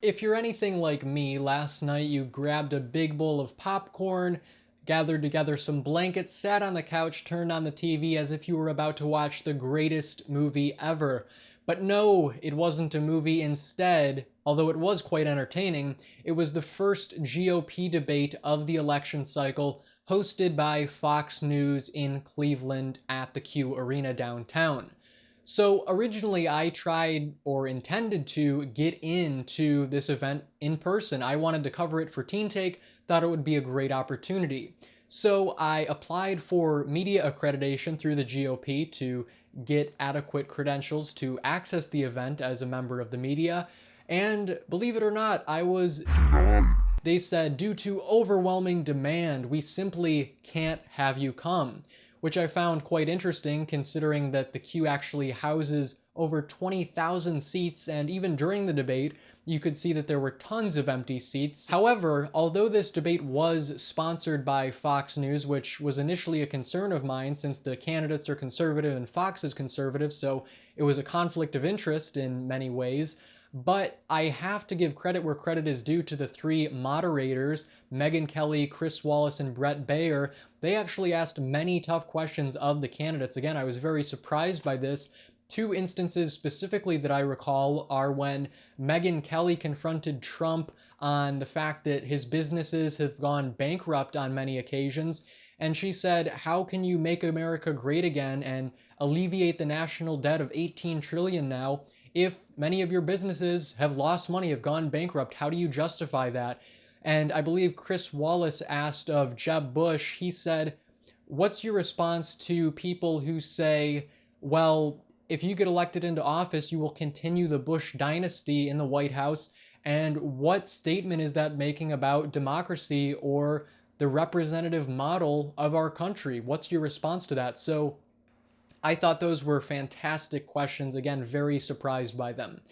If you're anything like me, last night you grabbed a big bowl of popcorn, gathered together some blankets, sat on the couch, turned on the TV as if you were about to watch the greatest movie ever. But no, it wasn't a movie. Instead, although it was quite entertaining, it was the first GOP debate of the election cycle, hosted by Fox News in Cleveland at the Q Arena downtown. So originally I tried or intended to get into this event in person. I wanted to cover it for TeenTake, thought it would be a great opportunity. So I applied for media accreditation through the GOP to get adequate credentials to access the event as a member of the media. And believe it or not, they said, due to overwhelming demand, we simply can't have you come, which I found quite interesting considering that the Q actually houses over 20,000 seats, and even during the debate, you could see that there were tons of empty seats. However, although this debate was sponsored by Fox News, which was initially a concern of mine since the candidates are conservative and Fox is conservative, so it was a conflict of interest in many ways, but I have to give credit where credit is due to the three moderators, Megyn Kelly, Chris Wallace, and Brett Baer. They actually asked many tough questions of the candidates. Again, I was very surprised by this. Two instances specifically that I recall are when Megyn Kelly confronted Trump on the fact that his businesses have gone bankrupt on many occasions. And she said, how can you make America great again and alleviate the national debt of 18 trillion now if many of your businesses have lost money, have gone bankrupt? How do you justify that? And I believe Chris Wallace asked of Jeb Bush, he said, what's your response to people who say, well, if you get elected into office, you will continue the Bush dynasty in the White House? And what statement is that making about democracy or the representative model of our country? What's your response to that? So I thought those were fantastic questions. Again, very surprised by them.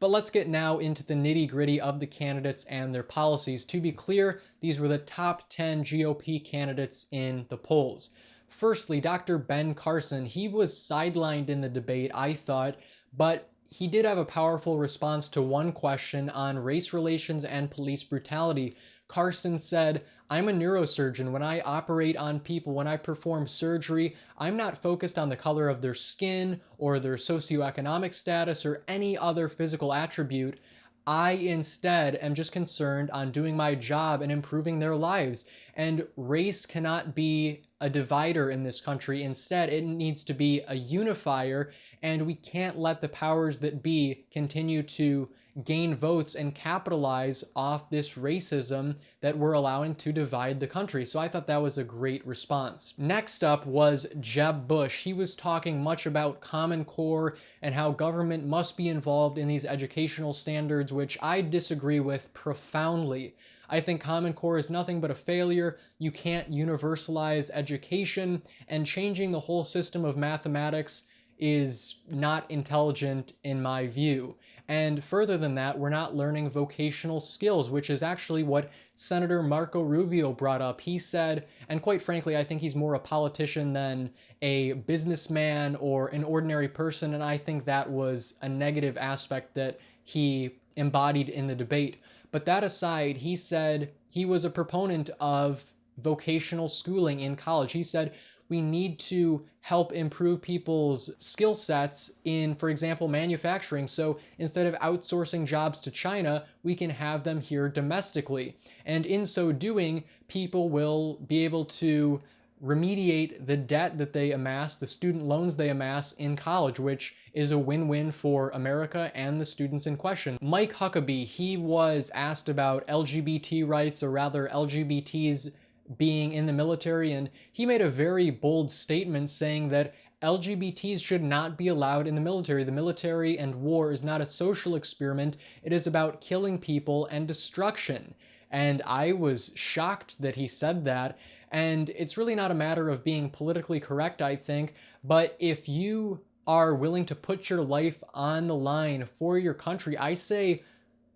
But let's get now into the nitty-gritty of the candidates and their policies. To be clear, these were the top 10 GOP candidates in the polls. Firstly, Dr. Ben Carson, he was sidelined in the debate, I thought, but he did have a powerful response to one question on race relations and police brutality. Carson said, I'm a neurosurgeon. When I operate on people, when I perform surgery, I'm not focused on the color of their skin or their socioeconomic status or any other physical attribute. I instead am just concerned on doing my job and improving their lives. And race cannot be a divider in this country. Instead, it needs to be a unifier, and we can't let the powers that be continue to gain votes and capitalize off this racism that we're allowing to divide the country. So I thought that was a great response. Next up was Jeb Bush. He was talking much about Common Core and how government must be involved in these educational standards, which I disagree with profoundly. I think Common Core is nothing but a failure. You can't universalize education, and changing the whole system of mathematics is not intelligent in my view. And further than that, we're not learning vocational skills, which is actually what Senator Marco Rubio brought up. He said, and quite frankly, I think he's more a politician than a businessman or an ordinary person, and I think that was a negative aspect that he embodied in the debate. But that aside, he said he was a proponent of vocational schooling in college. He said, we need to help improve people's skill sets in, for example, manufacturing. So instead of outsourcing jobs to China, we can have them here domestically. And in so doing, people will be able to remediate the debt that they amass, the student loans they amass in college, which is a win-win for America and the students in question. Mike Huckabee, he was asked about LGBT rights, or rather LGBTs being in the military, and he made a very bold statement saying that LGBTs should not be allowed in the military. The military and war is not a social experiment. It is about killing people and destruction. And I was shocked that he said that. And it's really not a matter of being politically correct, I think, but if you are willing to put your life on the line for your country, I say,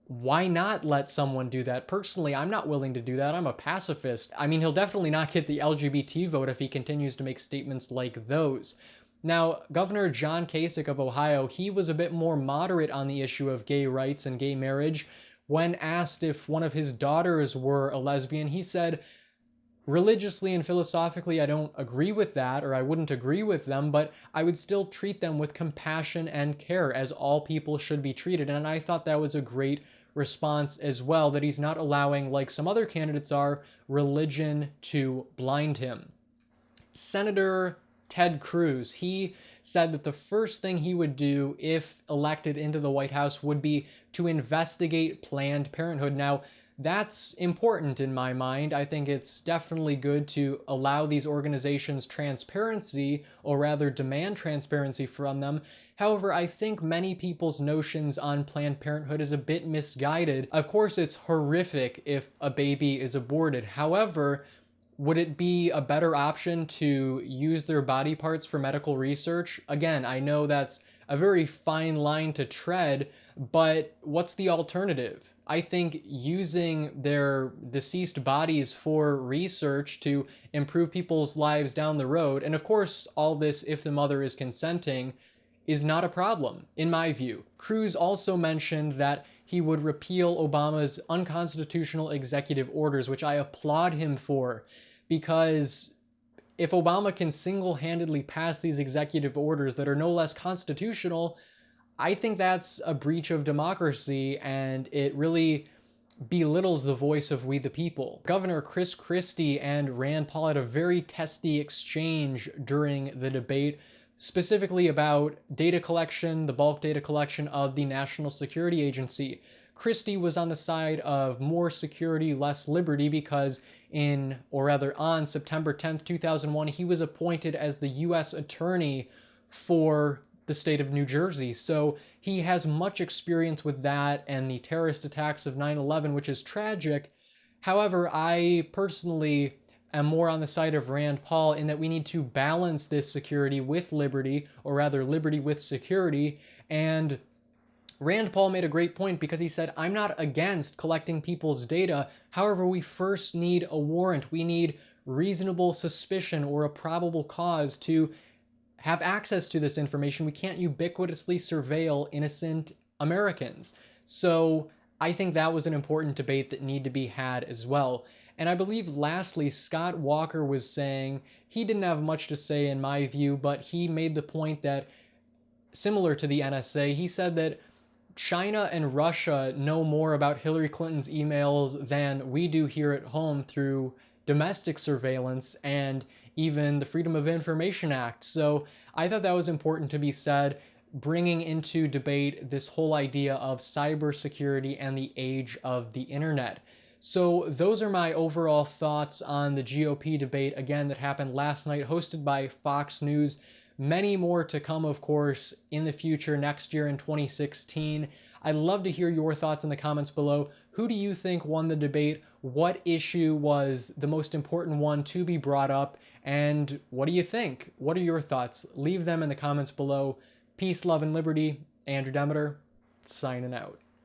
why not let someone do that? Personally, I'm not willing to do that. I'm a pacifist. I mean, he'll definitely not get the LGBT vote if he continues to make statements like those. Now, Governor John Kasich of Ohio, he was a bit more moderate on the issue of gay rights and gay marriage. When asked if one of his daughters were a lesbian, he said, religiously and philosophically, I don't agree with that, or I wouldn't agree with them, but I would still treat them with compassion and care, as all people should be treated. And I thought that was a great response as well, that he's not allowing, like some other candidates are, religion to blind him. Senator Ted Cruz, he said that the first thing he would do if elected into the White House would be to investigate Planned Parenthood. Now, that's important in my mind. I think it's definitely good to allow these organizations transparency, or rather demand transparency from them. However, I think many people's notions on Planned Parenthood is a bit misguided. Of course, it's horrific if a baby is aborted. However, would it be a better option to use their body parts for medical research? Again, I know that's a very fine line to tread, but what's the alternative? I think using their deceased bodies for research to improve people's lives down the road, and of course, all this if the mother is consenting, is not a problem, in my view. Cruz also mentioned that he would repeal Obama's unconstitutional executive orders, which I applaud him for, because if Obama can single-handedly pass these executive orders that are no less constitutional, I think that's a breach of democracy, and it really belittles the voice of we the people. Governor Chris Christie and Rand Paul had a very testy exchange during the debate, specifically about data collection, the bulk data collection of the National Security Agency. Christie was on the side of more security, less liberty, because on September 10th, 2001, he was appointed as the U.S. Attorney for the state of New Jersey. So he has much experience with that and the terrorist attacks of 9/11, which is tragic. However, I personally am more on the side of Rand Paul in that we need to balance this security with liberty, or rather liberty with security. And Rand Paul made a great point, because he said, I'm not against collecting people's data. However, we first need a warrant. We need reasonable suspicion or a probable cause to have access to this information. We can't ubiquitously surveil innocent Americans. So I think that was an important debate that needed to be had as well. And I believe lastly, Scott Walker was saying, he didn't have much to say in my view, but he made the point that, similar to the NSA, he said that China and Russia know more about Hillary Clinton's emails than we do here at home through domestic surveillance and even the Freedom of Information Act. So I thought that was important to be said, bringing into debate this whole idea of cybersecurity and the age of the internet. So those are my overall thoughts on the GOP debate, again, that happened last night, hosted by Fox News. Many more to come, of course, in the future, next year in 2016. I'd love to hear your thoughts in the comments below. Who do you think won the debate? What issue was the most important one to be brought up? And what do you think? What are your thoughts? Leave them in the comments below. Peace, love, and liberty. Andrew Demeter, signing out.